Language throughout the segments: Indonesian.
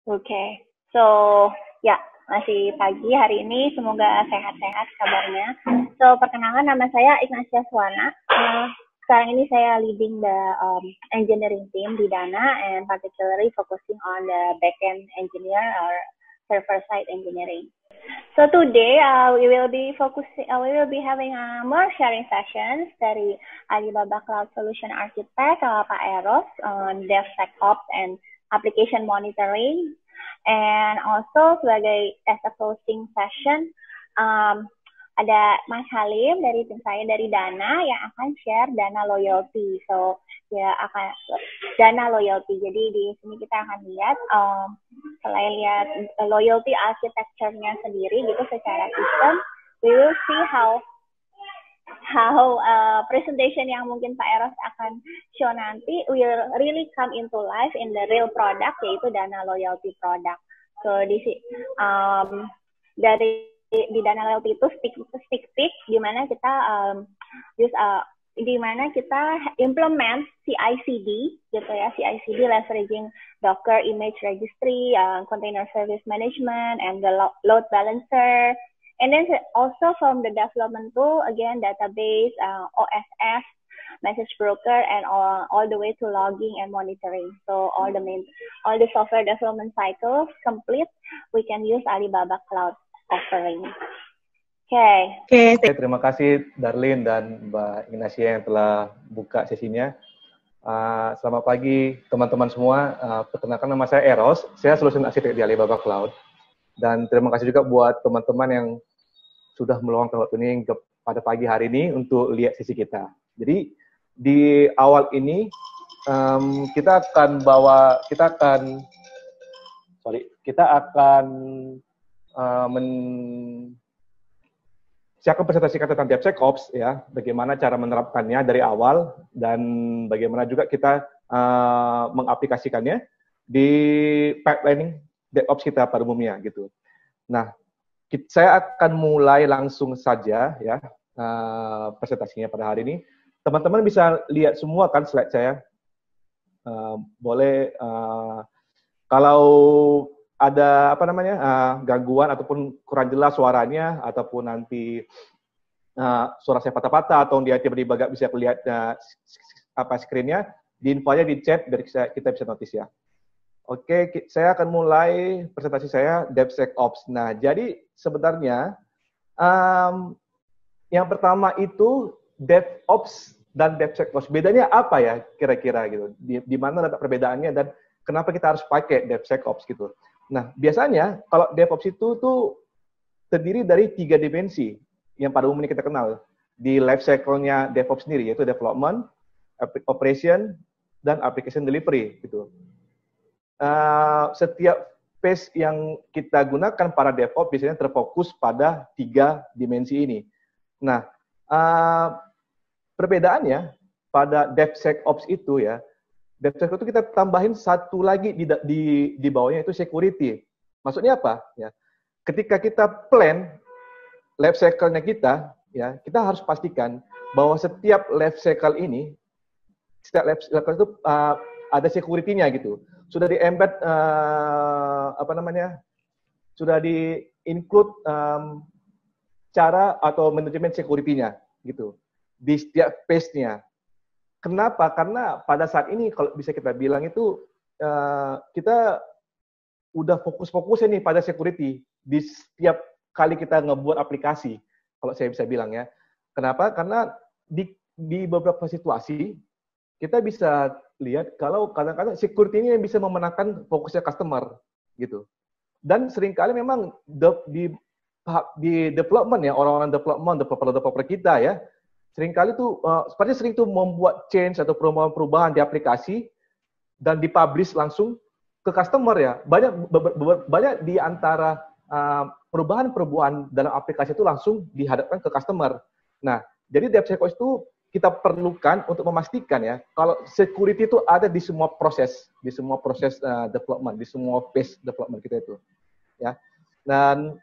Okay. So, ya, masih pagi hari ini. Semoga sehat-sehat kabarnya. So, perkenalkan nama saya Ignacia Swana. Sekarang ini saya leading the engineering team di Dana and particularly focusing on the backend engineer or server-side engineering. So today we will be having more sharing sessions dari Alibaba Cloud Solution Architect Pak Eros on DevSecOps and application monitoring, and also sebagai as a closing session ada Mas Halim dari tim saya dari Dana yang akan share Dana Loyalty. So ya akan Dana Loyalty. Jadi di sini kita akan lihat selain lihat loyalty architecture-nya sendiri gitu secara sistem, we will see how presentation yang mungkin Pak Eros akan show nanti will really come into life in the real product, yaitu Dana Loyalty product. So di Dana Loyalty itu stick di mana kita di mana kita implement CI/CD gitu ya, CI/CD leveraging Docker Image Registry, Container Service Management, and the load balancer. And then also from the development tool, again, database, OSS, message broker, and all the way to logging and monitoring. So all the software development cycles complete, we can use Alibaba Cloud offering. Oke, terima kasih Darlene dan Mbak Ignacia yang telah buka sesinya. Selamat pagi teman-teman semua. Perkenalkan nama saya Eros, saya Solution Architect di Alibaba Cloud. Dan terima kasih juga buat teman-teman yang sudah meluangkan waktu ini pada pagi hari ini untuk lihat sesi kita. Jadi di awal ini kita akan saya akan presentasikan tentang DevSecOps ya, bagaimana cara menerapkannya dari awal dan bagaimana juga kita mengaplikasikannya di pipelining DevOps kita pada umumnya gitu. Nah, saya akan mulai langsung saja ya presentasinya pada hari ini. Teman-teman bisa lihat semua kan slide saya. Boleh kalau ada gangguan ataupun kurang jelas suaranya ataupun nanti suara saya patah-patah atau dia tiba-tiba nggak bisa lihat screen-nya, di-info aja di chat biar kita bisa notice ya. Oke, saya akan mulai presentasi saya DevSecOps. Nah, jadi sebenarnya yang pertama itu DevOps dan DevSecOps. Bedanya apa ya kira-kira gitu? Di mana letak perbedaannya dan kenapa kita harus pakai DevSecOps gitu? Nah, biasanya kalau DevOps itu tuh terdiri dari 3 dimensi yang pada umumnya kita kenal di life cycle-nya DevOps sendiri, yaitu development, operation, dan application delivery gitu. Setiap phase yang kita gunakan para DevOps biasanya terfokus pada 3 dimensi ini. Nah, perbedaannya pada DevSecOps itu ya, DevSecOps itu kita tambahin satu lagi di bawahnya, itu security. Maksudnya apa? Ya, ketika kita plan life cycle-nya kita, ya, kita harus pastikan bahwa setiap life cycle ini, setiap life cycle itu ada security-nya gitu. Sudah di-embed sudah di-include cara atau manajemen security-nya gitu di setiap phase-nya. Kenapa? Karena pada saat ini kalau bisa kita bilang itu kita udah fokus-fokusnya nih pada security di setiap kali kita ngebuat aplikasi, kalau saya bisa bilang ya. Kenapa? Karena di beberapa situasi kita bisa lihat kalau kadang-kadang security ini yang bisa memenangkan fokusnya customer gitu. Dan seringkali memang di development ya, orang-orang developer kita ya, seringkali tuh sering tuh membuat change atau perubahan-perubahan di aplikasi dan dipublish langsung ke customer ya. Banyak di antara perubahan-perubahan dalam aplikasi itu langsung dihadapkan ke customer. Nah, jadi DevSecOps itu kita perlukan untuk memastikan ya, kalau security itu ada di semua proses development, di semua phase development kita itu, ya. Dan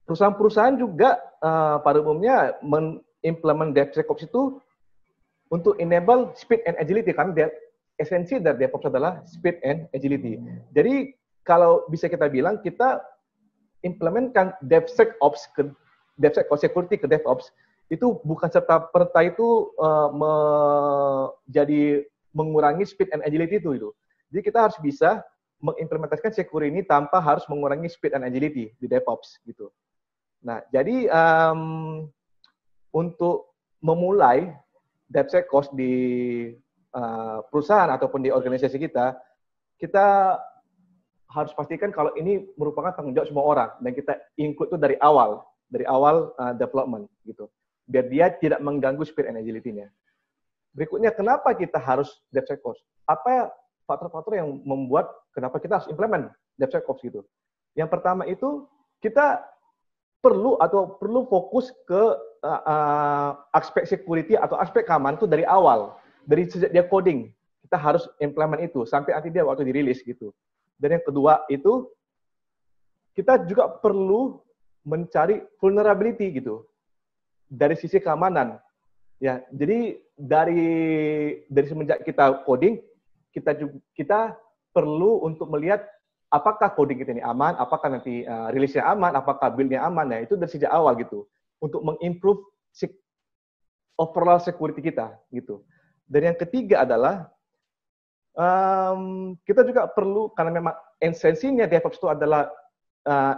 perusahaan-perusahaan juga pada umumnya mengimplement DevSecOps itu untuk enable speed and agility, karena esensi dari DevOps adalah speed and agility. Jadi kalau bisa kita bilang kita implementkan DevSecOps ke DevSecOps security ke DevOps itu bukan serta merta itu jadi mengurangi speed and agility itu. Jadi kita harus bisa mengimplementasikan security ini tanpa harus mengurangi speed and agility di DevOps gitu. Nah, jadi untuk memulai DevSecOps di perusahaan ataupun di organisasi kita, kita harus pastikan kalau ini merupakan tanggung jawab semua orang dan kita include itu dari awal development gitu, biar dia tidak mengganggu speed and agility-nya. Berikutnya, kenapa kita harus DevSecOps? Apa faktor-faktor yang membuat kenapa kita harus implement DevSecOps gitu? Yang pertama itu kita perlu fokus ke aspek security atau aspek keamanan itu dari awal, dari sejak dia coding kita harus implement itu sampai nanti dia waktu dirilis gitu. Dan yang kedua itu kita juga perlu mencari vulnerability gitu dari sisi keamanan. Ya, jadi dari semenjak kita coding, kita perlu untuk melihat apakah coding kita ini aman, apakah nanti rilisnya aman, apakah build-nya aman. Ya, itu dari sejak awal gitu untuk mengimprove overall security kita gitu. Dan yang ketiga adalah kita juga perlu, karena memang esensinya DevOps itu adalah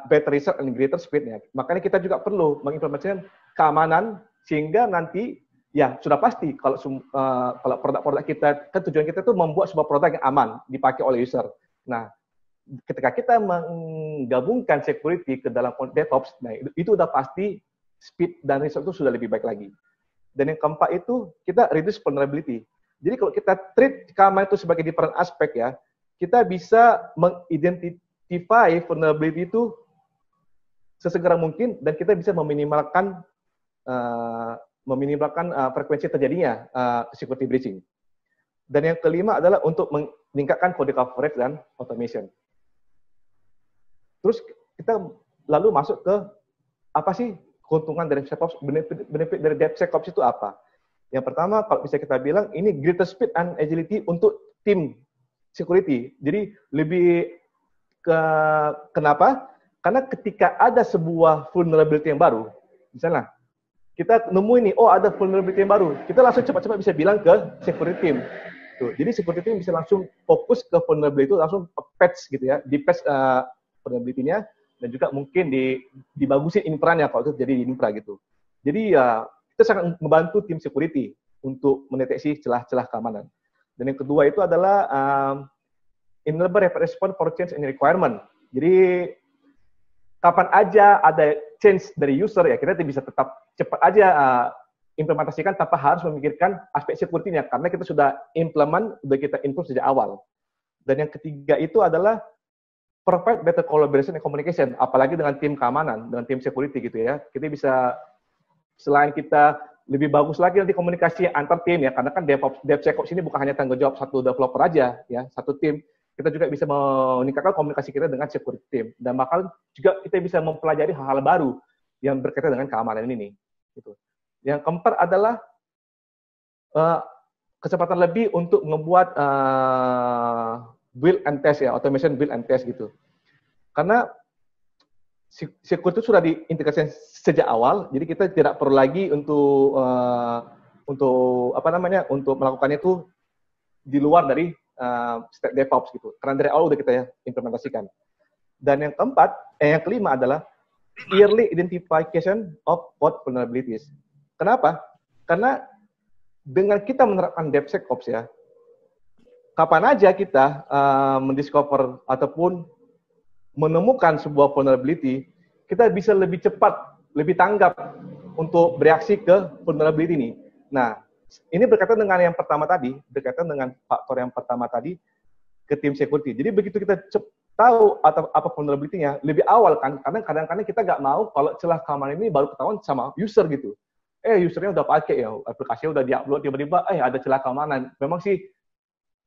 better result and greater speed ya. Makanya kita juga perlu mengimplementasikan keamanan sehingga nanti ya sudah pasti kalau produk-produk kita, kan tujuan kita itu membuat sebuah produk yang aman dipakai oleh user. Nah, ketika kita menggabungkan security ke dalam DevOps, nah itu udah pasti speed dan result itu sudah lebih baik lagi. Dan yang keempat itu kita reduce vulnerability. Jadi kalau kita treat keamanan itu sebagai different aspek ya, kita bisa mengidentify vulnerability itu sesegera mungkin dan kita bisa meminimalkan frekuensi terjadinya security breaching. Dan yang kelima adalah untuk meningkatkan kode coverage dan automation. Terus kita lalu masuk ke apa sih keuntungan dari DevSecOps, benefit dari DevSecOps itu apa? Yang pertama, kalau bisa kita bilang, ini greater speed and agility untuk tim security. Jadi lebih kenapa? Karena ketika ada sebuah vulnerability yang baru, misalnya kita nemu ini, oh ada vulnerability yang baru, kita langsung cepat-cepat bisa bilang ke security team. Tuh, jadi security team bisa langsung fokus ke vulnerability itu, langsung patch gitu ya, di patch vulnerability-nya, dan juga mungkin dibagusin infra-nya kalau itu jadi di infra gitu. Jadi ya kita sangat membantu tim security untuk mendeteksi celah-celah keamanan. Dan yang kedua itu adalah enable rapid response for change and requirement. Jadi kapan aja ada change dari user ya kita bisa tetap cepat aja implementasikan tanpa harus memikirkan aspek security-nya karena kita sudah kita improve sejak awal. Dan yang ketiga itu adalah provide better collaboration and communication, apalagi dengan tim keamanan, dengan tim security gitu ya. Kita bisa selain kita lebih bagus lagi nanti komunikasi antar tim ya, karena kan DevSecOps ini bukan hanya tanggung jawab satu developer aja ya, satu tim. Kita juga bisa meningkatkan komunikasi kita dengan security team dan bakal juga kita bisa mempelajari hal-hal baru yang berkaitan dengan keamanan ini. Gitu. Yang keempat adalah kesempatan lebih untuk membuat build and test ya, automation build and test gitu. Karena security itu sudah diintegrasikan sejak awal, jadi kita tidak perlu lagi untuk melakukannya itu di luar dari step DevOps gitu. Karena dari awal udah kita implementasikan. Dan yang kelima adalah early identification of what vulnerabilities. Kenapa? Karena dengan kita menerapkan DevSecOps ya, kapan aja kita mendiscover ataupun menemukan sebuah vulnerability, kita bisa lebih cepat, lebih tanggap untuk bereaksi ke vulnerability ini. Nah, ini berkaitan dengan yang pertama tadi, berkaitan dengan faktor yang pertama tadi ke tim security. Jadi begitu kita tahu atau apa vulnerability-nya lebih awal kan, karena kadang-kadang kita nggak mau kalau celah keamanan ini baru ketahuan sama user gitu. Usernya udah pakai ya, aplikasinya udah diupload tiba-tiba, ada celah keamanan. Memang sih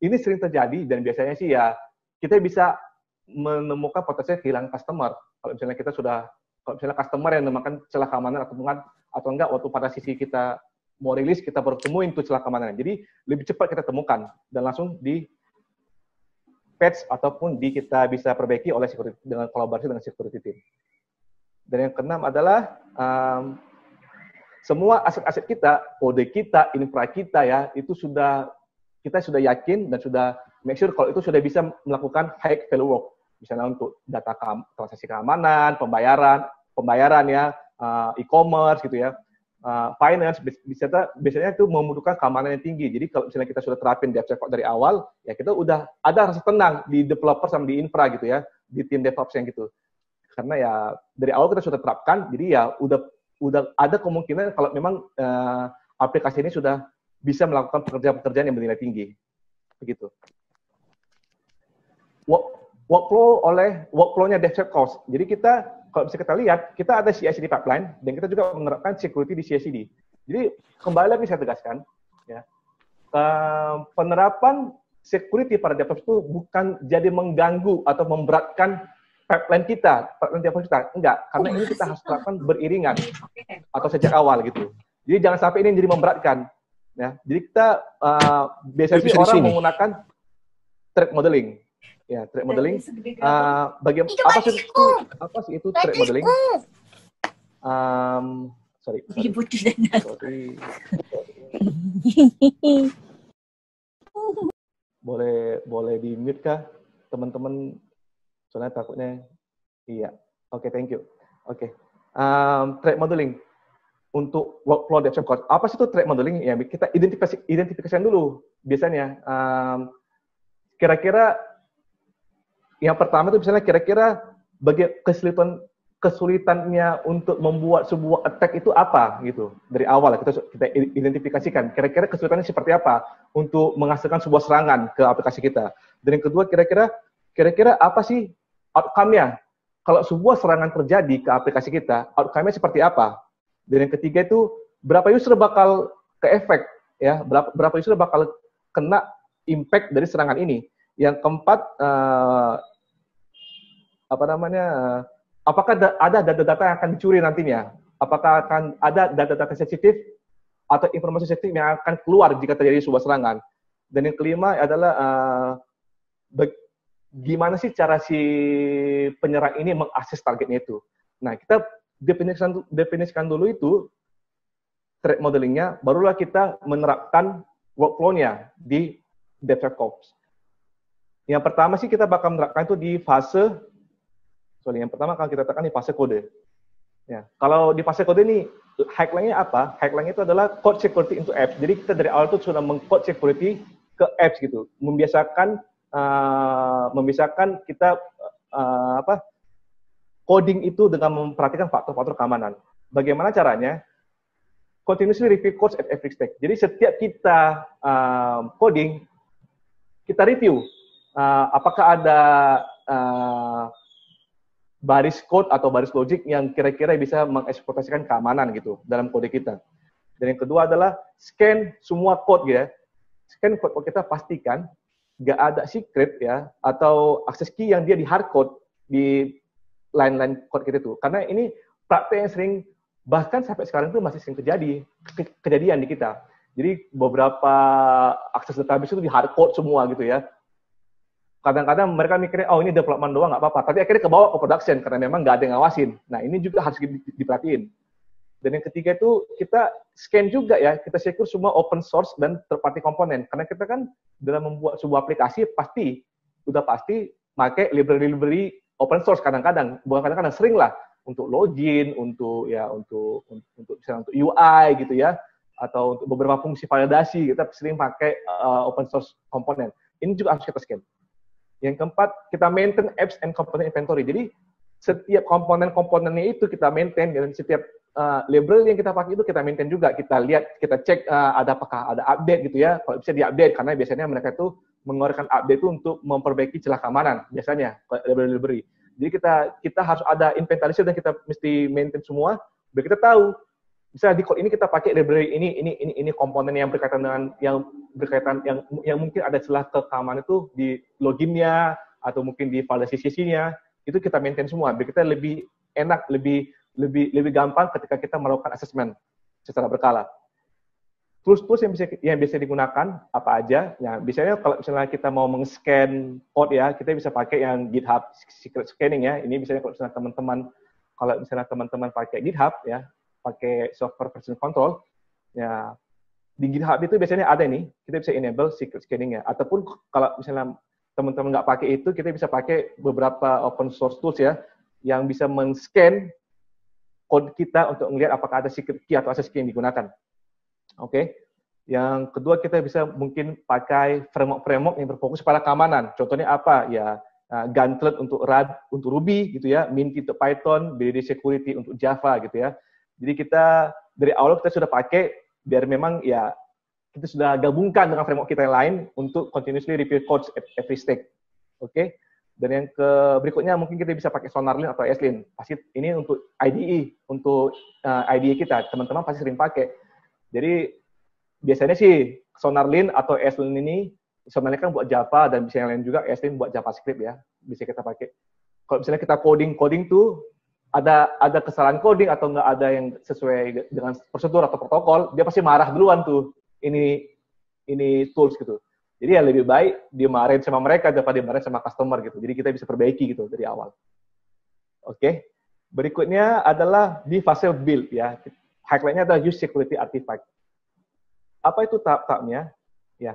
ini sering terjadi dan biasanya sih ya kita bisa menemukan potensi kehilangan customer. Kalau misalnya customer yang menemukan celah keamanan atau enggak waktu pada sisi kita mau rilis kita baru temuin tuh celah keamanan. Jadi lebih cepat kita temukan dan langsung di patch ataupun kita bisa perbaiki oleh security dengan kolaborasi dengan security team. Dan yang keenam adalah semua aset-aset kita, kode kita, infra kita ya, itu kita sudah yakin dan sudah make sure kalau itu sudah bisa melakukan high value work. Misalnya untuk data transaksi keamanan, pembayaran ya, e-commerce gitu ya, finance, biasanya itu membutuhkan keamanan yang tinggi. Jadi kalau misalnya kita sudah terapin DevSecOps dari awal, ya kita udah ada rasa tenang di developer sama di infra gitu ya, di tim DevOps yang gitu. Karena ya dari awal kita sudah terapkan, jadi ya udah ada kemungkinan kalau memang aplikasi ini sudah bisa melakukan pekerjaan-pekerjaan yang bernilai tinggi. Begitu. Workflow-nya DevSecOps. Jadi kalau bisa kita lihat, kita ada CI/CD pipeline dan kita juga menerapkan security di CI/CD. Jadi kembali lagi saya tegaskan, ya, penerapan security pada DevOps itu bukan jadi mengganggu atau memberatkan pipeline DevOps kita. Enggak, karena ini kita harus terapkan beriringan atau sejak awal gitu. Jadi jangan sampai ini jadi memberatkan. Ya, jadi kita biasanya sih orang menggunakan threat modeling. Ya, threat modeling. Apa sih itu threat modeling? Sorry. Boleh di mute kah, teman-teman? Soalnya takutnya. Iya. Oke, thank you. Oke. Threat modeling untuk workflow DevSecOps. Apa sih itu threat modeling? Ya, kita identifikasikan dulu. Biasanya kira-kira yang pertama itu misalnya kira-kira kesulitannya untuk membuat sebuah attack itu apa gitu. Dari awal kita identifikasikan kira-kira kesulitannya seperti apa untuk menghasilkan sebuah serangan ke aplikasi kita. Dan yang kedua kira-kira apa sih outcome-nya? Kalau sebuah serangan terjadi ke aplikasi kita, outcome-nya seperti apa? Dan yang ketiga itu berapa user bakal ke efek ya, berapa user bakal kena impact dari serangan ini. Yang keempat apakah ada data-data yang akan dicuri nantinya? Apakah akan ada data-data sensitif atau informasi sensitif yang akan keluar jika terjadi sebuah serangan? Dan yang kelima adalah gimana sih cara si penyerang ini mengakses targetnya itu. Nah, kita definisikan dulu itu threat modelingnya, barulah kita menerapkan workflow-nya di DevSecOps. Yang pertama sih kita bakal menerapkan itu di fase, yang pertama kalau kita tekan di fase kode. Ya, kalau di fase kode ini, highlight-nya apa? Highlight-nya itu adalah code security into apps. Jadi kita dari awal itu sudah meng-code security ke apps gitu, membiasakan kita coding itu dengan memperhatikan faktor-faktor keamanan. Bagaimana caranya? Continuously review codes at every step. Jadi setiap kita coding, kita review apakah ada baris code atau baris logik yang kira-kira bisa mengeksploitasikan keamanan gitu dalam kode kita. Dan yang kedua adalah scan semua code ya. Scan code kita, pastikan nggak ada secret ya atau akses key yang dia di hardcode di line-line code kita itu. Karena ini praktek yang sering, bahkan sampai sekarang itu masih sering kejadian di kita. Jadi beberapa akses database itu di hardcode semua gitu ya. Kadang-kadang mereka mikirnya, oh ini development doang, nggak apa-apa. Tapi akhirnya kebawa ke production, karena memang nggak ada yang ngawasin. Nah, ini juga harus diperhatiin. Dan yang ketiga itu, kita scan juga ya, kita secure semua open source dan third party komponen. Karena kita kan dalam membuat sebuah aplikasi, udah pasti pakai library open source kadang-kadang. Bukan kadang-kadang, sering lah. Untuk login, untuk misalnya untuk UI gitu ya, atau untuk beberapa fungsi validasi, kita sering pakai open source komponen. Ini juga harus kita scan. Yang keempat, kita maintain apps and component inventory. Jadi, setiap komponen-komponennya itu kita maintain, dan setiap label yang kita pakai itu kita maintain juga. Kita lihat, kita cek apakah ada update gitu ya. Kalau bisa di-update, karena biasanya mereka itu mengeluarkan update itu untuk memperbaiki celah keamanan, biasanya, library. Jadi, kita harus ada inventarisir dan kita mesti maintain semua, biar kita tahu. Misalnya di code ini kita pakai library ini komponen yang berkaitan dengan yang mungkin ada celah keamanan itu di loginnya atau mungkin di validasi sisinya, itu kita maintain semua biar kita lebih enak, lebih gampang ketika kita melakukan assessment secara berkala. tools-tools yang bisa digunakan apa aja. Nah, biasanya kalau misalnya kita mau meng-scan code ya, kita bisa pakai yang GitHub secret scanning ya. Ini biasanya kalau misalnya teman-teman pakai GitHub ya, pakai software version control ya, di GitHub itu biasanya ada nih, kita bisa enable secret scanning ya. Ataupun kalau misalnya teman-teman nggak pakai itu, kita bisa pakai beberapa open source tools ya, yang bisa men-scan code kita untuk melihat apakah ada secret key atau access key yang digunakan. Oke. Yang kedua, kita bisa mungkin pakai framework yang berfokus pada keamanan. Contohnya apa? Ya, Gauntlet untuk Ruby gitu ya, Mint untuk Python, BDD Security untuk Java gitu ya. Jadi kita dari awal kita sudah pakai biar memang ya kita sudah gabungkan dengan framework kita yang lain untuk continuously review codes at every step. Oke. Dan yang berikutnya mungkin kita bisa pakai SonarLint atau ESLint. Pasti ini untuk IDE, untuk IDE kita, teman-teman pasti sering pakai. Jadi biasanya sih SonarLint atau ESLint ini, SonarLint kan buat Java dan bisa yang lain juga, ESLint buat JavaScript ya, bisa kita pakai. Kalau misalnya kita coding tuh ada kesalahan coding atau nggak ada yang sesuai dengan prosedur atau protokol, dia pasti marah duluan tuh. Ini tools gitu. Jadi ya lebih baik dimarahin sama mereka daripada dimarahin sama customer gitu. Jadi kita bisa perbaiki gitu dari awal. Oke. Berikutnya adalah di fase build ya. Highlight-nya adalah use security artifact. Apa itu tahap-tahapnya? Ya.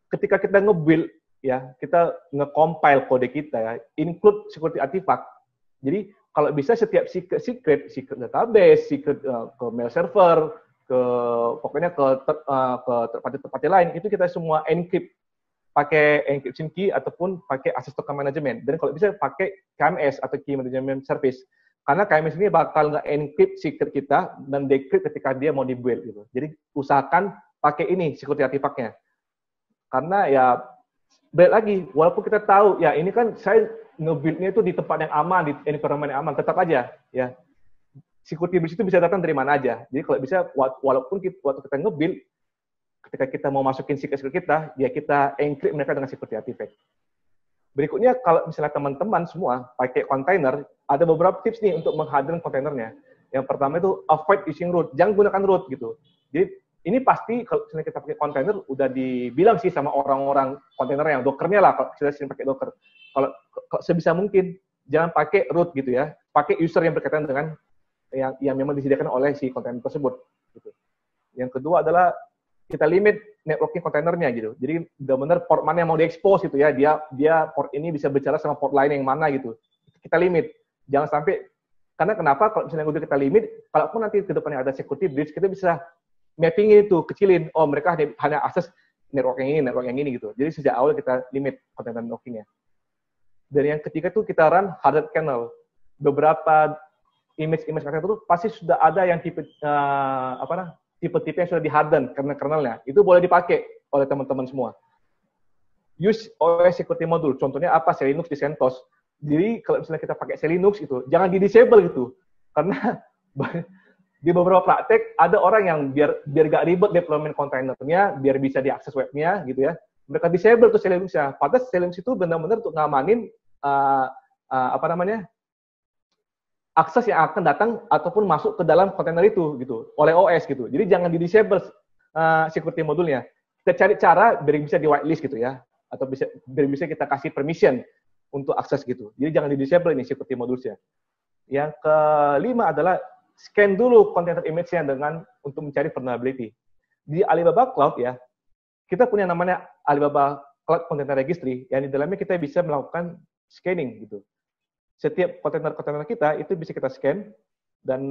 Ketika kita nge-build ya, kita nge-compile kode kita ya, include security artifact. Jadi kalau bisa setiap secret database, secret ke mail server, pokoknya ke tempat-tempat lain, itu kita semua encrypt pakai encryption key ataupun pakai access token management. Dan kalau bisa pakai KMS atau key management service. Karena KMS ini bakal nge-encrypt secret kita dan decrypt ketika dia mau di-build gitu. Jadi usahakan pakai ini security artifact-nya. Karena ya balik lagi, walaupun kita tahu ya ini kan saya nge-build-nya itu di tempat yang aman, di environment yang aman, tetap aja ya. Security breach itu bisa datang dari mana aja. Jadi kalau bisa, walaupun waktu kita nge-build, ketika kita mau masukin secret kita, ya kita encrypt mereka dengan security artifact. Berikutnya, kalau misalnya teman-teman semua pakai container, ada beberapa tips nih untuk mengharden kontainernya. Yang pertama itu avoid using root. Jangan gunakan root gitu. Jadi ini pasti kalau misalnya kita pakai container, udah dibilang sih sama orang-orang kontainer yang Docker-nya lah, kalau kita sering pakai Docker. Kalau sebisa mungkin, jangan pakai root gitu ya. Pakai user yang berkaitan dengan yang memang disediakan oleh si kontainer tersebut. Gitu. Yang kedua adalah kita limit networking kontainernya gitu. Jadi benar-benar port mana yang mau diekspos gitu ya. Dia port ini bisa bicara sama port lain yang mana gitu. Kita limit. Jangan sampai, karena kenapa kalau misalnya udah kita limit, kalaupun nanti ke depannya ada security breach, kita bisa mapping itu, kecilin. Oh, mereka hanya akses network yang ini gitu. Jadi sejak awal kita limit kontainer networking-nya. Dan yang ketiga tuh kita run hardened kernel. Beberapa image container itu pasti sudah ada yang tipe-tipe yang sudah di-harden karena kernelnya. Itu boleh dipakai oleh teman-teman semua. Use OS security module. Contohnya apa? Linux di CentOS. Jadi kalau misalnya kita pakai Linux itu, jangan di-disable gitu. Karena di beberapa praktek ada orang yang biar gak ribet deployment kontainernya, biar bisa diakses webnya gitu ya. Mereka disable tuh Linux-nya. Padahal Linux itu benar-benar untuk ngamanin akses yang akan datang ataupun masuk ke dalam kontainer itu gitu oleh OS gitu. Jadi jangan di-disable security modulnya. Kita cari cara biar bisa di whitelist gitu ya, atau biar bisa kita kasih permission untuk akses gitu. Jadi jangan di-disable ini security modulnya. Yang kelima adalah scan dulu kontainer image-nya untuk mencari vulnerability. Di Alibaba Cloud ya, kita punya namanya Alibaba Cloud Container Registry yang di dalamnya kita bisa melakukan scanning gitu. Setiap kontainer-kontainer kita itu bisa kita scan, dan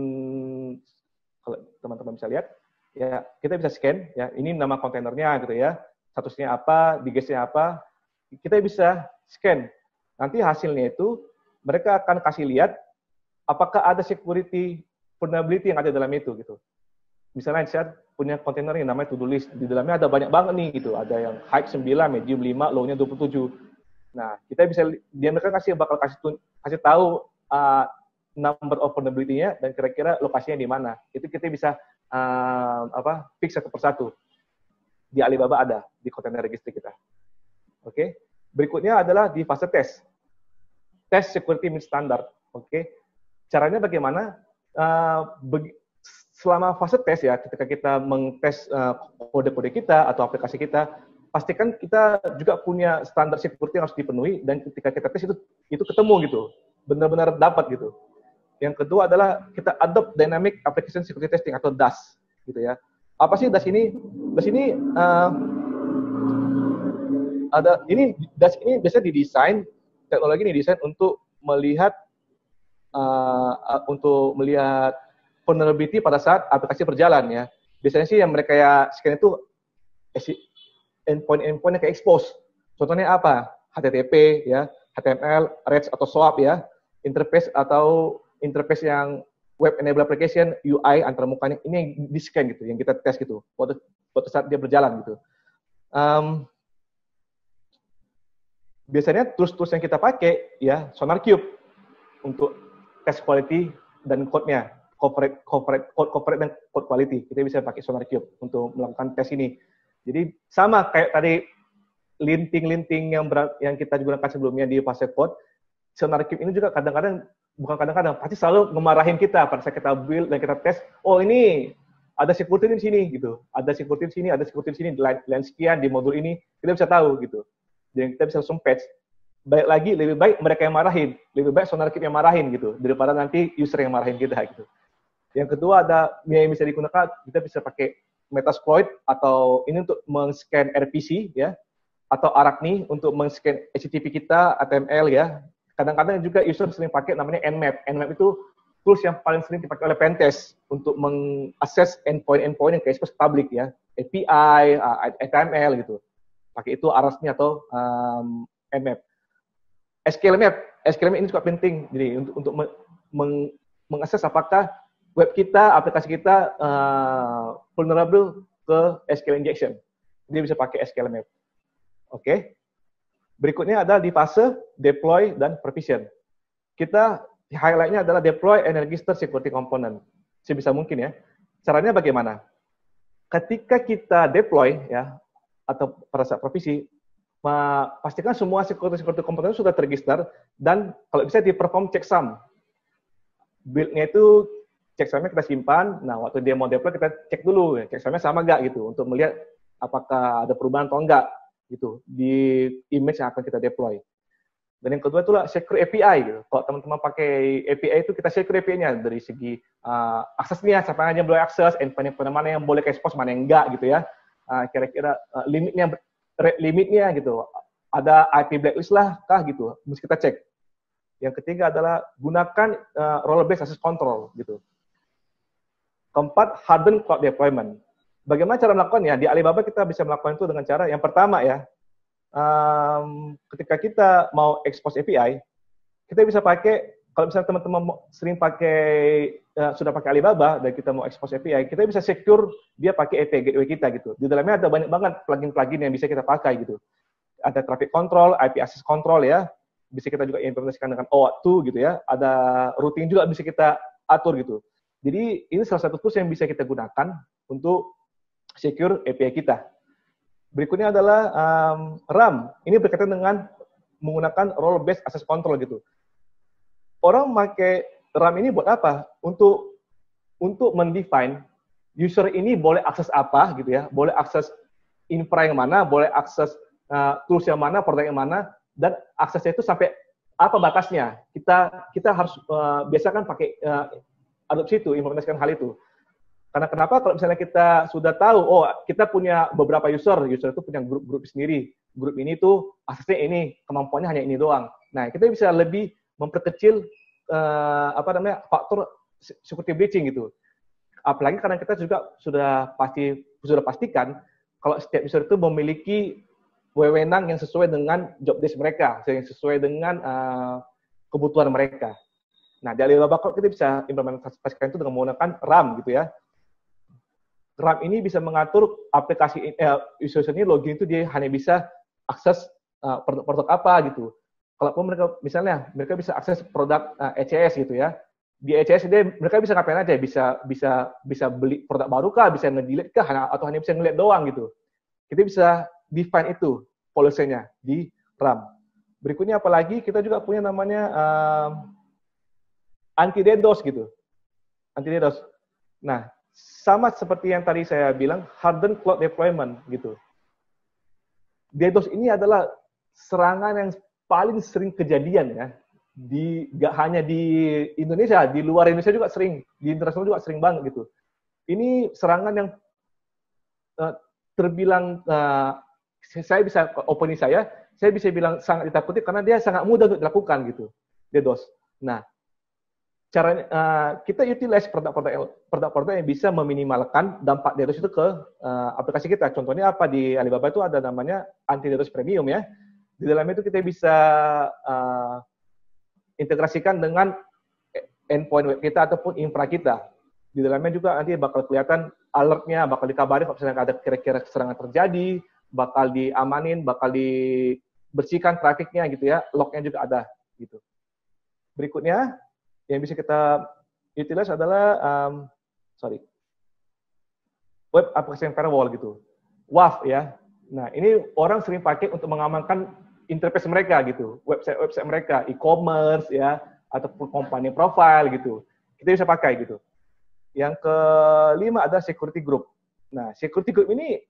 kalau teman-teman bisa lihat, ya kita bisa scan, ya ini nama kontainernya gitu ya, statusnya apa, digestnya apa, kita bisa scan. Nanti hasilnya itu mereka akan kasih lihat apakah ada security vulnerability yang ada dalam itu gitu. Misalnya saya punya kontainer yang namanya to-do list, di dalamnya ada banyak banget nih gitu, ada yang high 9, medium 5, low-nya 27. Nah, kita bisa, mereka bakal kasih tahu number of vulnerability-nya dan kira-kira lokasinya di mana. Itu kita bisa fix satu persatu. Di Alibaba ada, di container registry kita. Oke. Berikutnya adalah di fase tes. Tes security means standard. Oke. Caranya bagaimana? selama fase tes ya, ketika kita mengtes kode-kode kita atau aplikasi kita, pastikan kita juga punya standar security yang harus dipenuhi, dan ketika kita tes itu ketemu gitu, benar-benar dapat gitu. Yang kedua adalah kita adopt Dynamic Application Security Testing atau DAS gitu ya. Apa sih DAS ini? DAS ini DAS ini biasanya didesain, teknologi ini didesain untuk melihat vulnerability pada saat aplikasi berjalan ya. Biasanya sih yang mereka scan itu endpoint yang ke-expose. Contohnya apa? HTTP ya, HTML, REST atau SOAP ya, interface yang web enable application, UI antar mukanya, ini yang di-scan gitu, yang kita tes gitu, waktu saat dia berjalan gitu. Biasanya tools-tools yang kita pakai ya, SonarQube untuk tes quality dan code-nya, corporate dan code quality. Kita bisa pakai SonarQube untuk melakukan tes ini. Jadi sama kayak tadi linting yang kita gunakan sebelumnya di fase code, SonarQube ini juga bukan kadang-kadang, pasti selalu ngemarahin kita pada saat kita build dan kita tes, oh ini ada security di sini gitu, ada security di sini, ada security di sini, di line sekian, di modul ini, kita bisa tahu gitu. Dan kita bisa langsung patch. Lebih baik mereka yang marahin, lebih baik SonarQube yang marahin gitu, daripada nanti user yang marahin kita gitu. Yang kedua ada yang bisa digunakan, kita bisa pakai Metasploit atau ini untuk men-scan RPC ya, atau Arachne untuk men-scan HTTP kita, HTML ya. Kadang-kadang juga user sering pakai namanya Nmap. Nmap itu tools yang paling sering dipakai oleh pentest untuk mengakses endpoint yang ke-expose public ya, API, HTML gitu. Pakai itu Arachne atau Nmap. SQLmap ini juga penting, jadi untuk mengakses apakah web kita, aplikasi kita vulnerable ke SQL injection. Dia bisa pakai SQLmap. Oke. Berikutnya adalah di fase deploy dan provision. Kita highlight-nya adalah deploy and register security component. Sebisa mungkin ya. Caranya bagaimana? Ketika kita deploy ya, atau pada saat provisi, pastikan semua security component sudah terregister, dan kalau bisa di-perform checksum. Build-nya itu checksumnya kita simpan. Nah, waktu dia mau deploy kita cek dulu ya, checksumnya sama nggak gitu, untuk melihat apakah ada perubahan atau enggak gitu di image yang akan kita deploy. Dan yang kedua itulah secure API gitu. Kalau teman-teman pakai API itu kita secure API-nya dari segi aksesnya, siapa aja boleh akses, endpoint mana yang boleh expose, mana yang enggak gitu ya. Kira-kira limitnya gitu. Ada IP blacklist lah kah gitu, mesti kita cek. Yang ketiga adalah gunakan role-based access control gitu. Keempat, harden cloud deployment. Bagaimana cara melakukannya? Di Alibaba kita bisa melakukan itu dengan cara yang pertama ya, ketika kita mau expose API, kita bisa pakai, kalau misalnya teman-teman sering sudah pakai Alibaba dan kita mau expose API, kita bisa secure dia pakai API gateway kita gitu. Di dalamnya ada banyak banget plugin-plugin yang bisa kita pakai gitu. Ada traffic control, IP access control ya, bisa kita juga implementasikan dengan OAuth 2 gitu ya. Ada routing juga bisa kita atur gitu. Jadi ini salah satu tools yang bisa kita gunakan untuk secure API kita. Berikutnya adalah RAM. Ini berkaitan dengan menggunakan role-based access control gitu. Orang pakai RAM ini buat apa? Untuk mendefine user ini boleh akses apa gitu ya, boleh akses infra yang mana, boleh akses tools yang mana, produk yang mana, dan aksesnya itu sampai apa batasnya. Kita harus biasakan pakai adopsi itu, implementasikan hal itu. Karena kenapa? Kalau misalnya kita sudah tahu, oh kita punya beberapa user itu punya grup sendiri. Grup ini tuh aksesnya ini, kemampuannya hanya ini doang. Nah, kita bisa lebih memperkecil faktor security breaching gitu. Apalagi karena kita juga sudah pastikan kalau setiap user itu memiliki wewenang yang sesuai dengan job desk mereka, yang sesuai dengan kebutuhan mereka. Nah, di Alibaba Cloud kita bisa implementasikan itu dengan menggunakan RAM gitu ya. RAM ini bisa mengatur aplikasi user ini login itu dia hanya bisa akses produk apa gitu. Kalaupun mereka bisa akses produk ECS gitu ya. Di ECS mereka bisa ngapain aja, bisa beli produk baru kah, bisa nge-delete kah, atau hanya bisa ngeliat doang gitu. Kita bisa define itu policy-nya di RAM. Berikutnya apalagi kita juga punya namanya anti DDoS gitu. Anti DDoS. Nah, sama seperti yang tadi saya bilang, hardened cloud deployment gitu. DDoS ini adalah serangan yang paling sering kejadian ya. Gak hanya di Indonesia, di luar Indonesia juga sering, di internasional juga sering banget gitu. Ini serangan yang terbilang, saya bisa, opini saya bisa bilang sangat ditakuti karena dia sangat mudah untuk dilakukan gitu, DDoS. Nah, caranya kita utilize produk-produk yang bisa meminimalkan dampak DDoS itu ke aplikasi kita. Contohnya apa, di Alibaba itu ada namanya anti DDoS premium ya. Di dalamnya itu kita bisa integrasikan dengan endpoint web kita ataupun infra kita. Di dalamnya juga nanti bakal kelihatan alertnya, bakal dikabarin kalau misalnya ada kira-kira serangan terjadi, bakal diamanin, bakal dibersihkan trafiknya gitu ya, lognya juga ada gitu. Berikutnya yang bisa kita utilize adalah web application firewall gitu, WAF ya. Nah ini orang sering pakai untuk mengamankan interface mereka gitu, website mereka, e-commerce ya, ataupun company profile gitu. Kita bisa pakai gitu. Yang kelima ada security group. Nah security group ini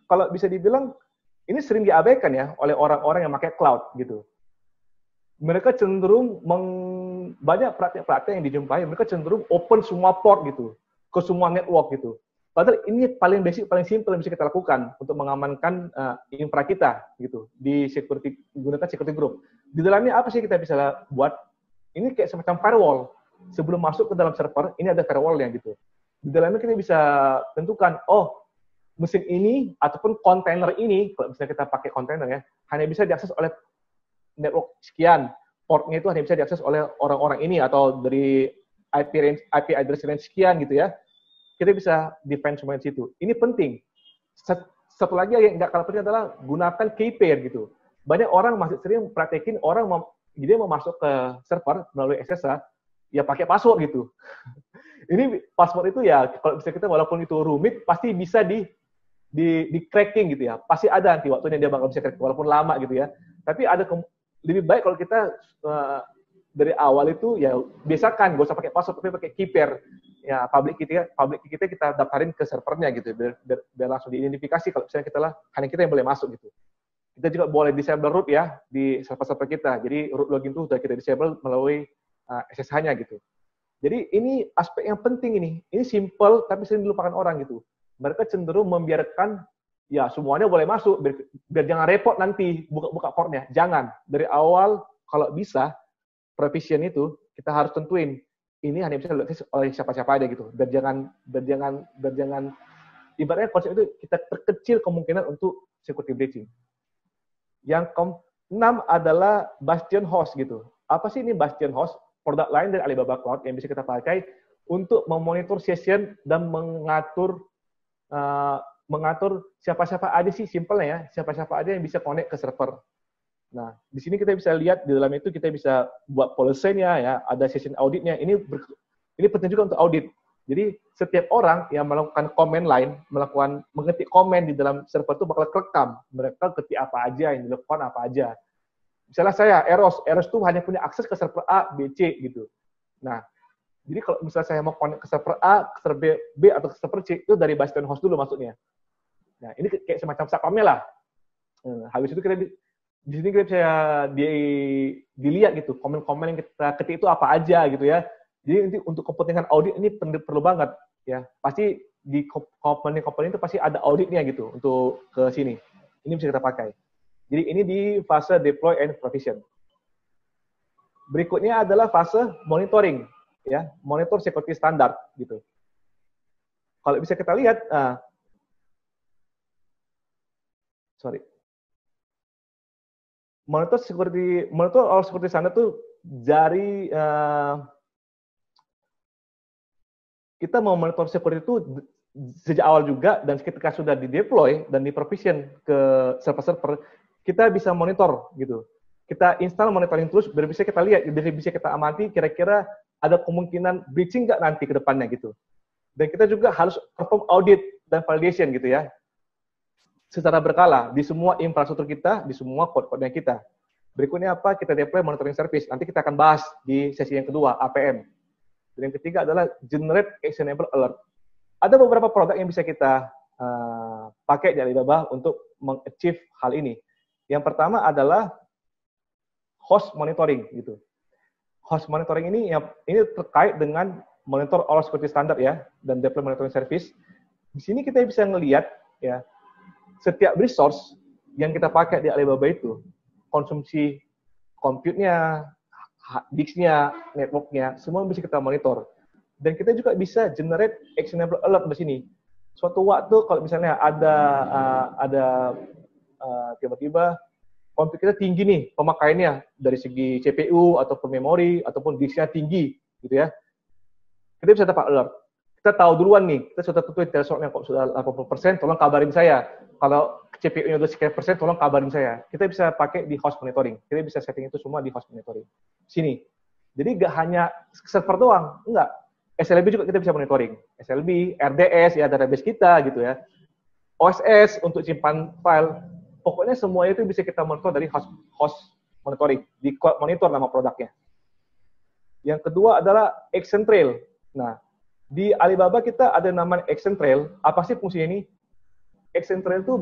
kalau bisa dibilang ini sering diabaikan ya oleh orang-orang yang pakai cloud gitu. Mereka cenderung banyak praktek-praktek yang dijumpai, mereka cenderung open semua port gitu, ke semua network gitu. Padahal ini paling basic, paling simple yang bisa kita lakukan untuk mengamankan infra kita gitu di security, gunakan security group. Di dalamnya apa sih kita bisa buat? Ini kayak semacam firewall. Sebelum masuk ke dalam server, ini ada firewall-nya gitu. Di dalamnya kita bisa tentukan, oh mesin ini ataupun kontainer ini, kalau misalnya kita pakai kontainer ya, hanya bisa diakses oleh network sekian, portnya itu hanya bisa diakses oleh orang-orang ini atau dari IP address range sekian gitu ya. Kita bisa define semua di situ. Ini penting. Satu lagi yang nggak kalah penting adalah gunakan key pair gitu. Banyak orang masih sering praktekin orang dia mau masuk ke server melalui SSH, ya pakai password gitu. Ini password itu ya kalau bisa kita walaupun itu rumit pasti bisa di cracking gitu ya. Pasti ada nanti waktunya dia bakal bisa crack walaupun lama gitu ya. Tapi ada lebih baik kalau kita dari awal itu ya biasakan gak usah pakai password tapi pakai key pair. Ya public kita daftarin ke servernya gitu biar langsung diidentifikasi kalau misalnya hanya kita yang boleh masuk gitu. Kita juga boleh disable root ya di server-server kita. Jadi root login itu sudah kita disable melalui SSH-nya gitu. Jadi ini aspek yang penting ini. Ini simple tapi sering dilupakan orang gitu. Mereka cenderung membiarkan ya semuanya boleh masuk biar jangan repot nanti buka portnya. Jangan. Dari awal kalau bisa provision itu kita harus tentuin ini hanya bisa diakses oleh siapa-siapa aja gitu. Biar jangan ibaratnya konsep itu kita terkecil kemungkinan untuk security breaching. Yang keenam adalah bastion host gitu. Apa sih ini bastion host? Produk lain dari Alibaba Cloud yang bisa kita pakai untuk memonitor session dan mengatur siapa-siapa aja sih, simpelnya ya, siapa-siapa aja yang bisa connect ke server. Nah, di sini kita bisa lihat di dalam itu kita bisa buat policy-nya ya, ada session audit-nya. Ini penting juga untuk audit. Jadi setiap orang yang melakukan command line, mengetik komen di dalam server itu bakal kerekam. Mereka ketik apa aja, yang dilakukan apa aja. Misalnya saya, Eros itu hanya punya akses ke server A, B, C gitu. Nah, jadi kalau misalnya saya mau connect ke server A, ke server B, atau ke server C, itu dari bastion host dulu maksudnya. Nah, ini kayak semacam satpamnya lah. Habis itu di sini kita bisa dilihat gitu, komen-komen yang kita ketik itu apa aja gitu ya. Jadi nanti untuk kepentingan audit ini perlu banget ya. Pasti di komponen itu pasti ada auditnya gitu untuk ke sini. Ini bisa kita pakai. Jadi ini di fase deploy and provision. Berikutnya adalah fase monitoring ya, monitor security standard gitu. Kalau bisa kita lihat, monitor all security standard itu dari kita mau monitor security itu sejak awal juga, dan ketika sudah di deploy dan di provision ke server-server, kita bisa monitor gitu. Kita install monitoring tools biar bisa kita lihat, biar bisa kita amati kira-kira ada kemungkinan breaching nggak nanti ke depannya gitu. Dan kita juga harus perform audit dan validation gitu ya, secara berkala di semua infrastruktur kita, di semua code-code-nya kita. Berikutnya apa? Kita deploy monitoring service. Nanti kita akan bahas di sesi yang kedua, APM. Dan yang ketiga adalah generate actionable alert. ada beberapa produk yang bisa kita pakai di Alibaba untuk mengachieve hal ini. Yang pertama adalah host monitoring gitu. Host monitoring ini terkait dengan monitor all security standard ya dan deploy monitoring service. Di sini kita bisa ngelihat ya setiap resource yang kita pakai di Alibaba itu konsumsi compute-nya, disk-nya, network-nya, semua bisa kita monitor. Dan kita juga bisa generate actionable alert di sini. Suatu waktu kalau misalnya ada tiba-tiba compute kita tinggi nih pemakaiannya dari segi CPU ataupun memori ataupun disk-nya tinggi gitu ya. Kita bisa dapat alert. Kita tahu duluan nih, kita sudah tentuin threshold-nya kok sudah 80%, tolong kabarin saya. Kalau CPU-nya udah sekian persen, tolong kabarin saya. Kita bisa pakai di host monitoring. Kita bisa setting itu semua di host monitoring. Sini. Jadi nggak hanya server doang, enggak. SLB juga kita bisa monitoring. SLB, RDS, ya database kita gitu ya. OSS untuk simpan file. Pokoknya semua itu bisa kita monitor dari host monitoring. Di Cloud Monitor nama produknya. Yang kedua adalah Action Trail. Nah, di Alibaba kita ada namanya Action Trail. Apa sih fungsinya ini? Action Trail itu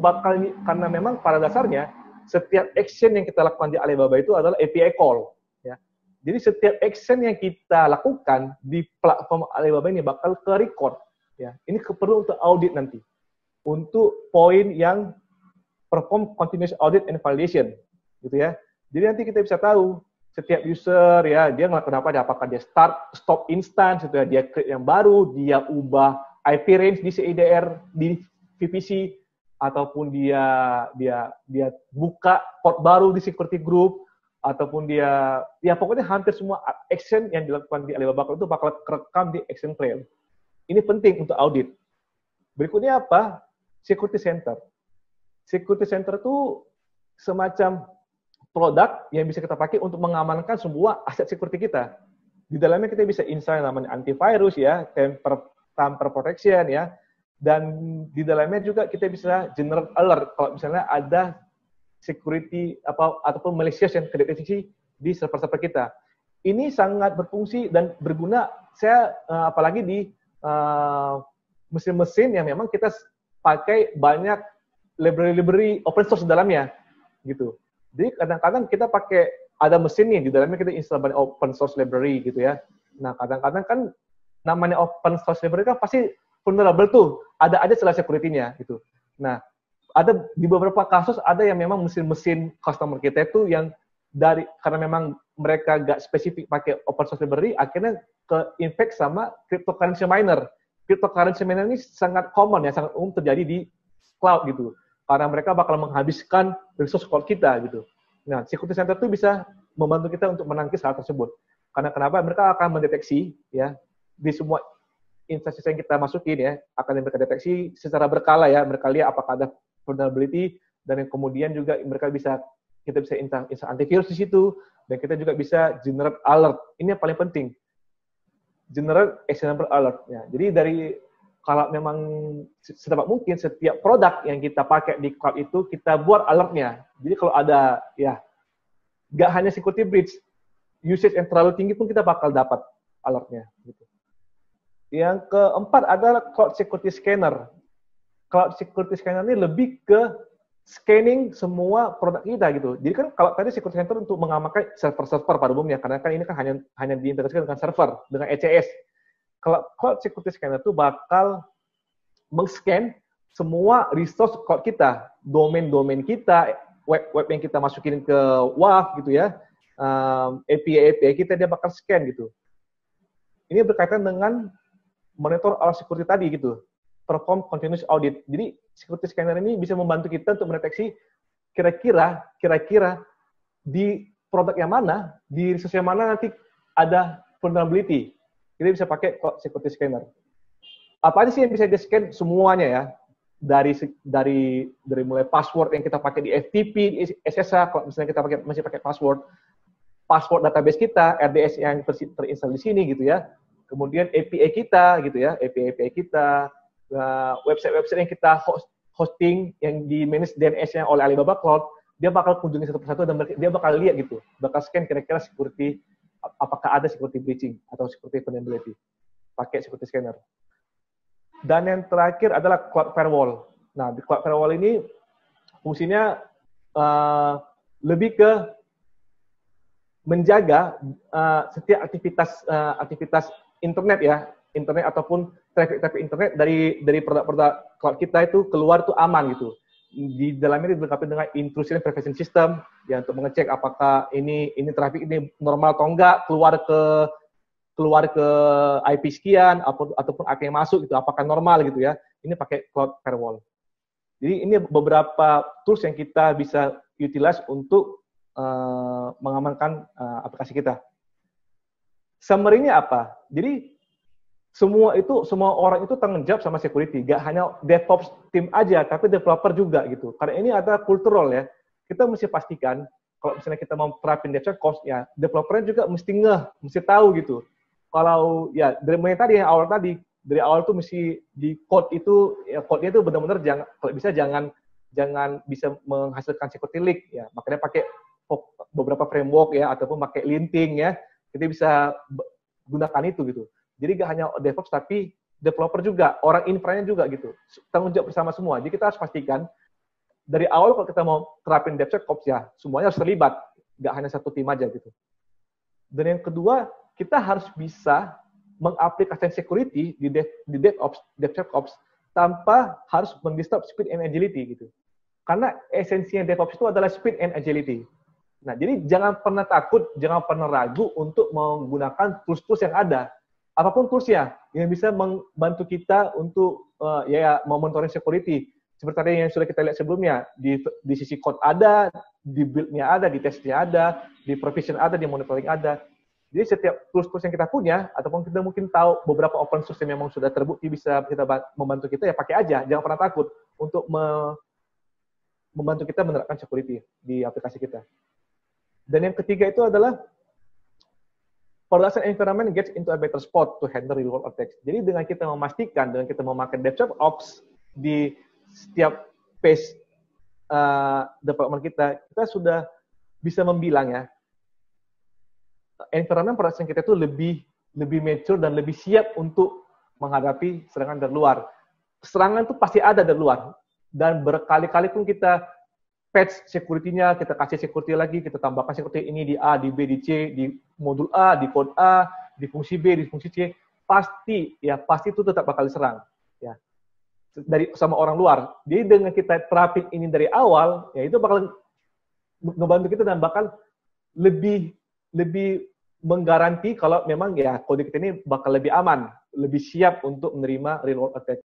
karena memang pada dasarnya setiap action yang kita lakukan di Alibaba itu adalah API call. Ya. Jadi setiap action yang kita lakukan di platform Alibaba ini bakal ke record. Ya. Ini perlu untuk audit nanti. Untuk poin yang perform continuous audit and validation. Gitu ya. Jadi nanti kita bisa tahu setiap user ya dia ngelakuin apa, apakah dia stop instance, gitu ya, dia create yang baru, dia ubah IP range di CIDR di VPC, ataupun dia buka port baru di security group, ataupun dia ya pokoknya hampir semua action yang dilakukan di Alibaba itu bakal kerekam di Action Trail. Ini penting untuk audit. Berikutnya apa? Security Center. Security Center itu semacam produk yang bisa kita pakai untuk mengamankan semua aset security kita. Di dalamnya kita bisa install namanya antivirus ya, tamper protection ya, dan di dalamnya juga kita bisa generate alert kalau misalnya ada security ataupun malicious yang terdeteksi di server-server kita. Ini sangat berfungsi dan berguna apalagi di mesin-mesin yang memang kita pakai banyak library open source di dalamnya gitu. Jadi kadang-kadang kita pakai ada mesin nih di dalamnya kita install banyak open source library gitu ya. Nah kadang-kadang kan namanya open source library kan pasti vulnerable tuh, ada aja celah security-nya gitu. Nah ada di beberapa kasus ada yang memang mesin-mesin customer kita itu yang karena memang mereka gak spesifik pakai open source library, akhirnya ke infect sama cryptocurrency miner. Cryptocurrency miner ini sangat common ya, sangat umum terjadi di cloud gitu. Karena mereka bakal menghabiskan resource cloud kita gitu. Nah, security center itu bisa membantu kita untuk menangkis hal tersebut. Karena kenapa? Mereka akan mendeteksi ya di semua instansi yang kita masukin ya, akan mereka deteksi secara berkala ya. Mereka lihat apakah ada vulnerability dan yang kemudian juga kita bisa install antivirus di situ dan kita juga bisa generate alert. Ini yang paling penting. Generate actionable alert ya. Jadi kalau memang sedapat mungkin setiap produk yang kita pakai di cloud itu kita buat alertnya. Jadi kalau ada ya nggak hanya security breach, usage yang terlalu tinggi pun kita bakal dapat alertnya. Gitu. Yang keempat adalah cloud security scanner. Cloud security scanner ini lebih ke scanning semua produk kita gitu. Jadi kan kalau tadi security center untuk mengamankan server-server pada umumnya, karena kan ini kan hanya diintegrasikan dengan server, dengan ECS. Kalau cloud security scanner itu bakal meng-scan semua resource cloud kita, domain-domain kita, web yang kita masukin ke WAF gitu ya, API kita dia bakal scan gitu. Ini berkaitan dengan monitor all security tadi gitu, perform continuous audit. Jadi security scanner ini bisa membantu kita untuk mendeteksi kira-kira di produk yang mana, di resource yang mana nanti ada vulnerability. Kita bisa pakai security scanner. Apa aja sih yang bisa di-scan? Semuanya ya. Dari mulai password yang kita pakai di FTP, di SSH, kalau misalnya kita masih pakai password database kita, RDS yang terinstall di sini gitu ya. Kemudian API kita gitu ya, API kita, website-website yang kita hosting yang di manage DNS-nya oleh Alibaba Cloud, dia bakal kunjungi satu persatu dan dia bakal lihat gitu, bakal scan kira-kira security, apakah ada security breaching atau security vulnerability. Pakai security scanner. Dan yang terakhir adalah cloud firewall. Nah, di cloud firewall ini fungsinya lebih ke menjaga setiap aktivitas internet ya, internet ataupun traffic internet dari produk-produk cloud kita itu keluar itu aman gitu. Di dalamnya dilengkapi dengan intrusion prevention system ya untuk mengecek apakah ini traffic ini normal atau enggak, keluar ke IP sekian ataupun IP yang masuk gitu apakah normal gitu ya. Ini pakai cloud firewall. Jadi ini beberapa tools yang kita bisa utilize untuk mengamankan aplikasi kita. Summary-nya apa? Jadi semua orang itu tanggung jawab sama security, gak hanya DevOps tim aja, tapi developer juga gitu. Karena ini ada cultural ya. Kita mesti pastikan kalau misalnya kita mau terapin DevSecOps ya, developernya juga mesti tahu gitu. Kalau ya dari awal tuh mesti di code itu ya code-nya itu benar-benar kalau bisa jangan bisa menghasilkan security leak ya. Makanya pakai beberapa framework ya ataupun pakai linting ya. Kita bisa gunakan itu gitu. Jadi gak hanya DevOps tapi developer juga, orang infranya juga gitu. Tanggung jawab bersama semua. Jadi kita harus pastikan dari awal kalau kita mau terapin DevSecOps ya, semuanya harus terlibat. Gak hanya satu tim aja gitu. Dan yang kedua, kita harus bisa mengaplikasikan security di DevSecOps tanpa harus mendisturb speed and agility gitu. Karena esensinya DevOps itu adalah speed and agility. Nah, jadi jangan pernah takut, jangan pernah ragu untuk menggunakan tools-tools yang ada. Apapun toolsnya yang bisa membantu kita untuk memonitoring security. Seperti tadi yang sudah kita lihat sebelumnya, di sisi code ada, di build-nya ada, di test-nya ada, di provision ada, di monitoring ada. Jadi setiap tools-tools yang kita punya, ataupun kita mungkin tahu beberapa open source yang memang sudah terbukti bisa kita membantu kita, ya pakai aja. Jangan pernah takut untuk membantu kita menerapkan security di aplikasi kita. Dan yang ketiga itu adalah production environment gets into a better spot to handle real-world attacks. Jadi dengan kita memastikan, dengan kita memakai DevSecOps di setiap phase development kita sudah bisa membilang ya, environment production kita itu lebih mature dan lebih siap untuk menghadapi serangan dari luar. Serangan itu pasti ada dari luar. Dan berkali-kali pun kita patch security-nya, kita kasih security lagi, kita tambahkan security ini di A, di B, di C, di modul A, di code A, di fungsi B, di fungsi C, pasti itu tetap bakal diserang ya. Sama orang luar. Jadi dengan kita terapin ini dari awal, ya itu bakal ngebantu kita dan bakal lebih menggaranti kalau memang ya kode kita ini bakal lebih aman, lebih siap untuk menerima real world attack.